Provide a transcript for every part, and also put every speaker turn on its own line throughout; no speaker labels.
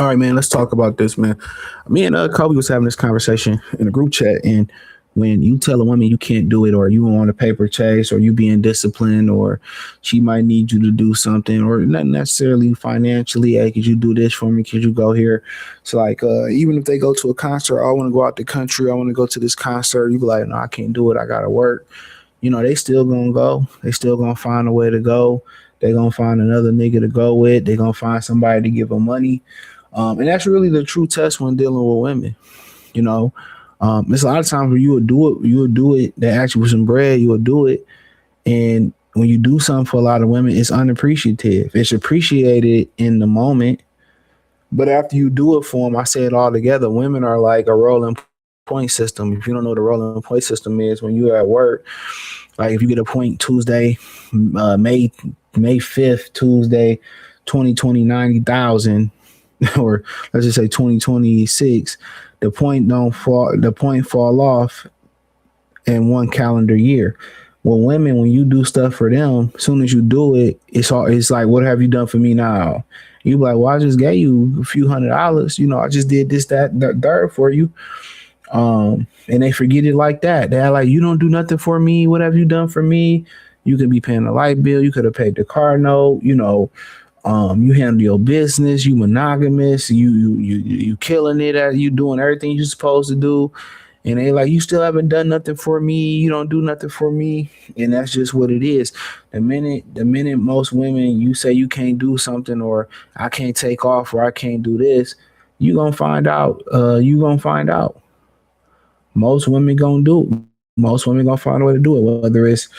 All right, man. Let's talk about this, man. Me and Kobe was having this conversation in a group chat, and when you tell a woman you can't do it, or you on a paper chase, or you being disciplined, or she might need you to do something, or not necessarily financially. Hey, could you do this for me? Could you go here? So like, even if they go to a concert, I want to go out the country. I want to go to this concert. You be like, no, I can't do it. I gotta work. They still gonna go. They still gonna find a way to go. They gonna find another nigga to go with. They gonna find somebody to give them money. And that's really the true test when dealing with women. You know, it's a lot of times where you would do it. They ask you for some bread, you would do it. And when you do something for a lot of women, it's unappreciative. It's appreciated in the moment, but after you do it for them, I say it all together. Women are like a rolling point system. If you don't know what the rolling point system is, when you're at work, like if you get a point Tuesday, May 5th, Tuesday, 2020, 90,000. Or let's just say 2026, the point fall off in one calendar year. Well, women, when you do stuff for them, as soon as you do it, it's like, what have you done for me now? You be like, well, I just gave you a few $100. I just did this, that third for you. And they forget it like that. They're like, you don't do nothing for me. What have you done for me? You could be paying the light bill. You could have paid the car note. You handle your business. You monogamous. You killing it. You doing everything you're supposed to do. And they like, you still haven't done nothing for me. You don't do nothing for me. And that's just what it is. The minute most women, you say you can't do something, or I can't take off, or I can't do this, you gonna find out. Most women gonna do it. Most women gonna find a way to do it, whether it's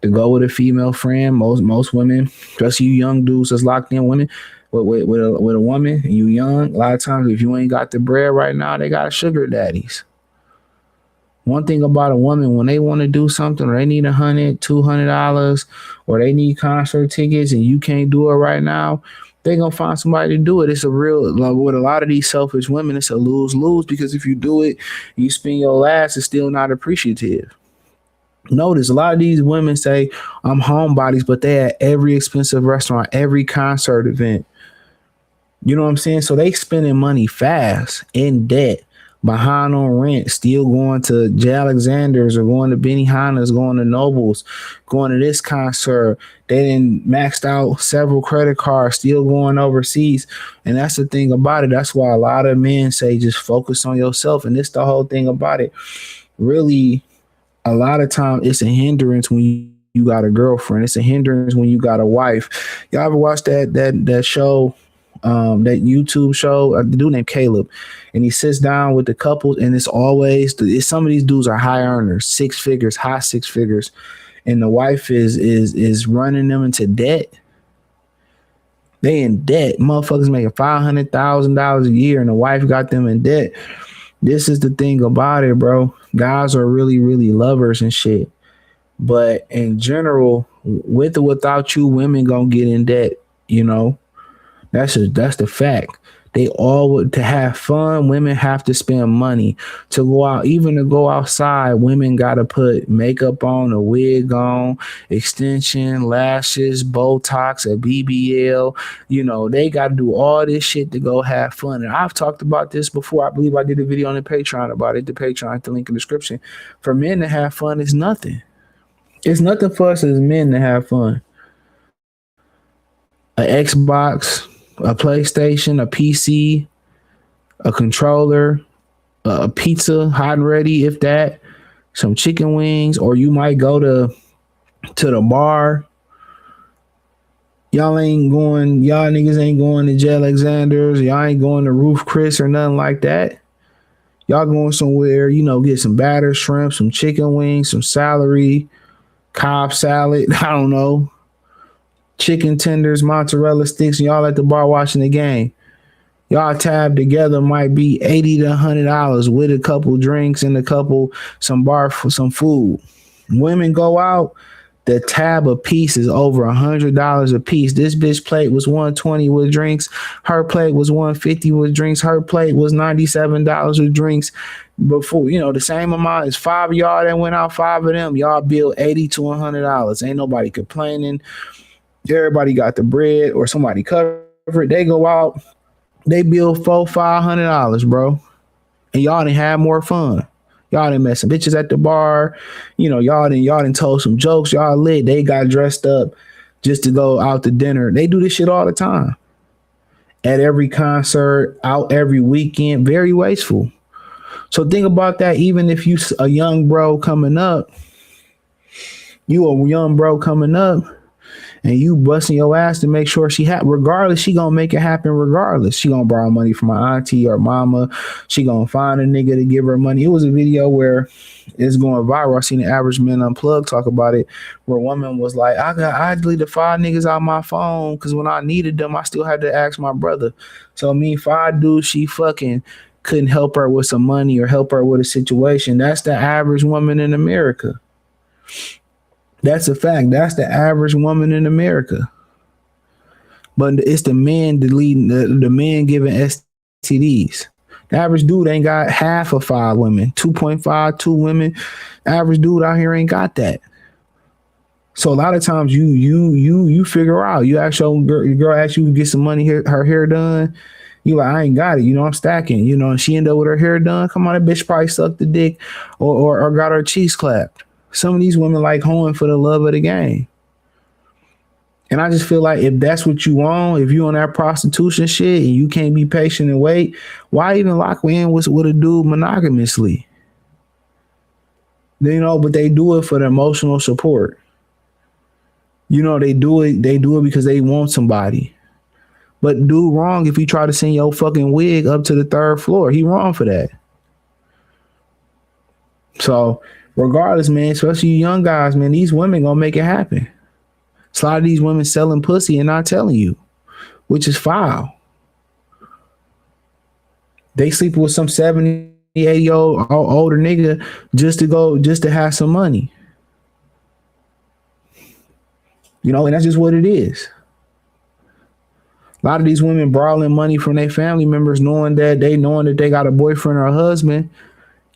to go with a female friend. Most women, especially you young dudes that's locked in women with a woman, and you young, a lot of times if you ain't got the bread right now, they got sugar daddies. One thing about a woman, when they want to do something, or they need $100, $200, or they need concert tickets and you can't do it right now, they gonna find somebody to do it. It's a real, like, with a lot of these selfish women, it's a lose-lose, because if you do it, you spend your last, it's still not appreciative. Notice a lot of these women say I'm homebodies, but they at every expensive restaurant, every concert event. You know what I'm saying? So they spending money fast, in debt, behind on rent, still going to J. Alexander's, or going to Benihana's, going to Nobles, going to this concert. They didn't maxed out several credit cards, still going overseas. And that's the thing about it. That's why a lot of men say just focus on yourself. And this the whole thing about it. Really, a lot of times it's a hindrance when you got a girlfriend. It's a hindrance when you got a wife. Y'all ever watch that show, that YouTube show? The dude named Caleb, and he sits down with the couples, and it's some of these dudes are high earners, high six figures, and the wife is running them into debt. They in debt. Motherfuckers making $500,000 a year, and the wife got them in debt. This is the thing about it, bro. Guys are really, really lovers and shit. But in general, with or without you, women gonna get in debt. That's the fact. They all, to have fun, women have to spend money. To go out, even to go outside, women gotta put makeup on, a wig on, extension, lashes, Botox, a BBL. They gotta do all this shit to go have fun. And I've talked about this before. I believe I did a video on the Patreon about it. The Patreon, the link in the description. For men to have fun is nothing. It's nothing for us as men to have fun. An Xbox, a PlayStation, a PC, a controller, a pizza, hot and ready, if that, some chicken wings, or you might go to the bar. Y'all niggas ain't going to J. Alexander's. Y'all ain't going to Roof Chris or nothing like that. Y'all going somewhere, get some battered shrimp, some chicken wings, some celery, Cobb salad, I don't know, chicken tenders, mozzarella sticks, and y'all at the bar watching the game. Y'all tab together might be $80 to $100 with a couple drinks and some bar for some food. Women go out, the tab a piece is over $100 a piece. This bitch plate was $120 with drinks. Her plate was $150 with drinks. Her plate was $97 with drinks. Before, the same amount as five of y'all that went out, five of them, y'all bill $80 to $100. Ain't nobody complaining. Everybody got the bread, or somebody covered. They go out, They bill $400-$500, bro, and y'all didn't have more fun. Y'all didn't met some bitches at the bar. Y'all didn't told some jokes. Y'all lit. They got dressed up just to go out to dinner. They do this shit all the time. At every concert, out every weekend. Very wasteful. So think about that. Even if you a young bro coming up, and you busting your ass to make sure regardless, she gonna make it happen regardless. She gonna borrow money from my auntie or mama. She gonna find a nigga to give her money. It was a video where it's going viral. I seen the Average Men Unplugged talk about it, where a woman was like, I deleted 5 niggas out my phone because when I needed them, I still had to ask my brother. So me, 5 dudes she fucking couldn't help her with some money or help her with a situation. That's the average woman in America. That's a fact. That's the average woman in America. But it's the men deleting, the men giving STDs. The average dude ain't got half of 5 women, 2.5, 2 women. Average dude out here ain't got that. So a lot of times you figure out, you ask your girl asks you to get some money, her hair done. You like, I ain't got it. I'm stacking, and she end up with her hair done. Come on, that bitch probably sucked the dick or got her cheeks clapped. Some of these women like hoeing for the love of the game. And I just feel like if that's what you want, if you on that prostitution shit and you can't be patient and wait, why even lock in with a dude monogamously? But they do it for the emotional support. They do it because they want somebody. But dude wrong if you try to send your fucking wig up to the 3rd floor. He wrong for that. So regardless, man, especially you young guys, man, these women gonna make it happen. It's a lot of these women selling pussy and not telling you, which is foul. They sleep with some 70, 80-year-old older nigga just to have some money. And that's just what it is. A lot of these women borrowing money from their family members, knowing that they got a boyfriend or a husband,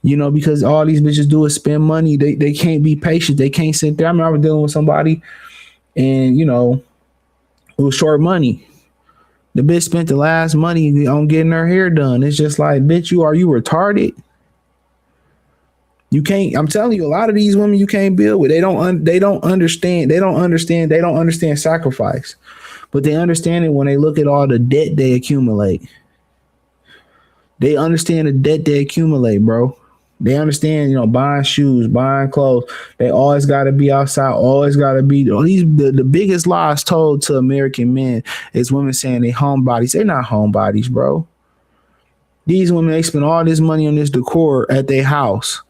because all these bitches do is spend money. They can't be patient. They can't sit there. I remember dealing with somebody and, it was short money. The bitch spent the last money on getting her hair done. It's just like, bitch, are you retarded? You can't, I'm telling you, a lot of these women you can't build with. They don't understand sacrifice. But they understand it when they look at all the debt they accumulate. They understand the debt they accumulate, bro. They understand, buying shoes, buying clothes. They always got to be outside, always got to be. The biggest lies told to American men is women saying they homebodies. They're not homebodies, bro. These women, they spend all this money on this decor at their house.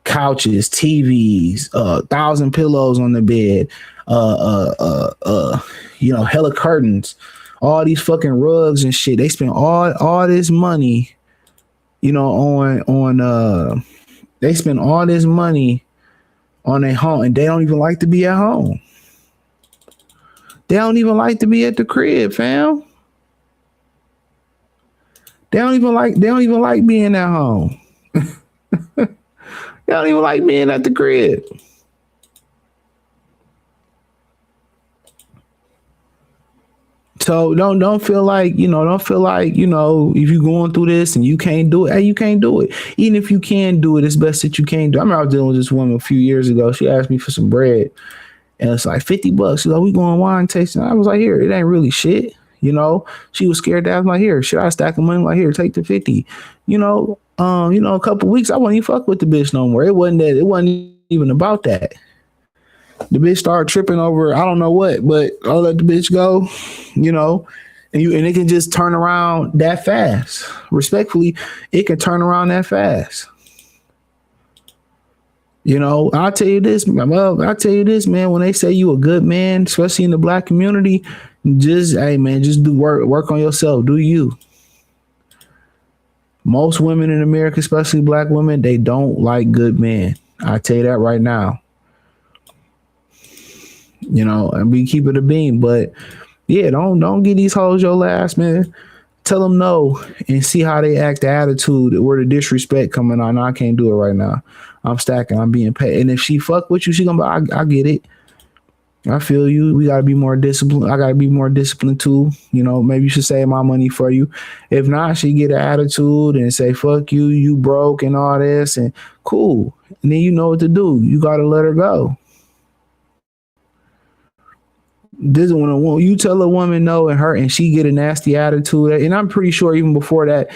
Couches, TVs, 1,000 pillows on the bed, hella curtains, all these fucking rugs and shit. They spend all this money. They spend all this money on their home and they don't even like to be at home. They don't even like to be at the crib, fam. They don't even like being at home. They don't even like being at the crib. So don't feel like, if you're going through this and you can't do it, hey, you can't do it. Even if you can do it, it's best that you can't do it. I remember I was dealing with this woman a few years ago. She asked me for some bread and it's like $50. She's like, we going wine tasting. I was like, here, it ain't really shit. She was scared to ask, like, here, should I stack of money? Like, here, take the 50. A couple weeks, I wouldn't even fuck with the bitch no more. It wasn't even about that. The bitch started tripping over, I don't know what, but I'll let the bitch go, and it can just turn around that fast. Respectfully, it can turn around that fast. I'll tell you this, man, when they say you a good man, especially in the Black community, just do work on yourself. Do you? Most women in America, especially Black women, they don't like good men. I tell you that right now. And we keep it a beam, but yeah, don't get these hoes your last, man. Tell them no and see how they act, the attitude, where the disrespect coming on. No, I can't do it right now. I'm stacking, I'm being paid. And if she fuck with you, she gonna be, I get it. I feel you. We gotta be more disciplined. I gotta be more disciplined too. You know, maybe you should save my money for you. If not, she get an attitude and say "fuck you," you broke and all this, and cool. And then you know what to do. You gotta let her go. This is when you tell a woman no and she get a nasty attitude. And I'm pretty sure even before that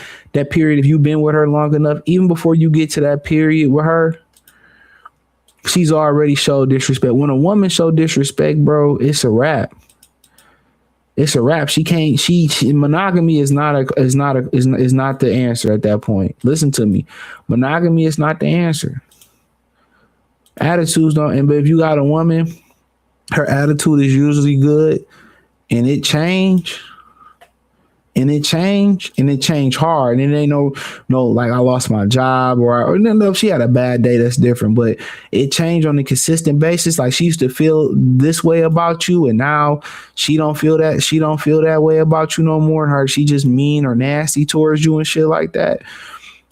period, if you've been with her long enough, even before you get to that period with her, she's already showed disrespect. When a woman show disrespect, bro, it's a wrap. It's a wrap. She can't. She monogamy is not the answer at that point. Listen to me, monogamy is not the answer. Attitudes don't. And but if you got a woman, her attitude is usually good, and it changed hard. And it ain't no like I lost my job or no, if she had a bad day, that's different. But it changed on a consistent basis. Like she used to feel this way about you, and now she don't feel that way about you no more. And she just mean or nasty towards you and shit like that.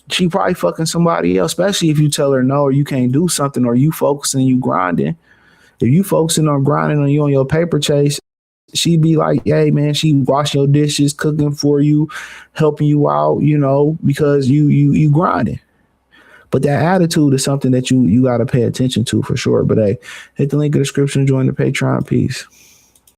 She probably fucking somebody else, especially if you tell her no or you can't do something or you focusing, you grinding. If you focusing on grinding on you on your paper chase, she be like, hey man, she wash your dishes, cooking for you, helping you out, you know, because you grinding. But that attitude is something that you gotta pay attention to for sure. But hey, hit the link in the description, join the Patreon. Peace.